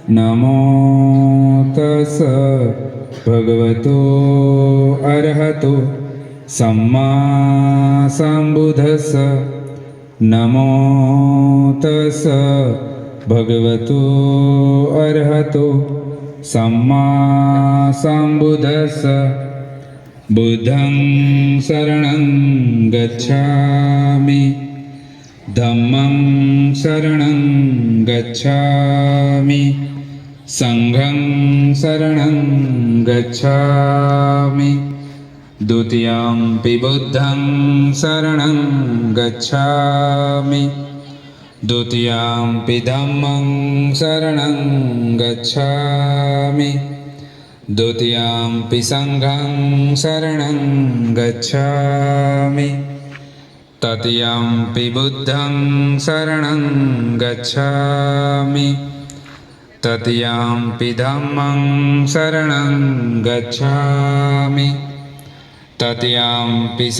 नमो तस् भगवतो अरहतो सम्मा सम्बुद्धस्स। नमो तस् भगवतो अरहतो सम्मा सम्बुद्धस्स। बुद्धं शरणं गच्छामि, धम्मं शरणं गच्छामि, संघं शरणं गच्छामि। द्वितीयंपि बुद्धं शरणं गच्छामि, द्वितीयंपि धम्मं शरणं गच्छामि, द्वितीयंपि संघं शरणं गच्छामि, तृतीयंपि बुद्धं शरणं गच्छामि, तृतीयंपि धम्मं शरणं गच्छामि, तृतीयंपि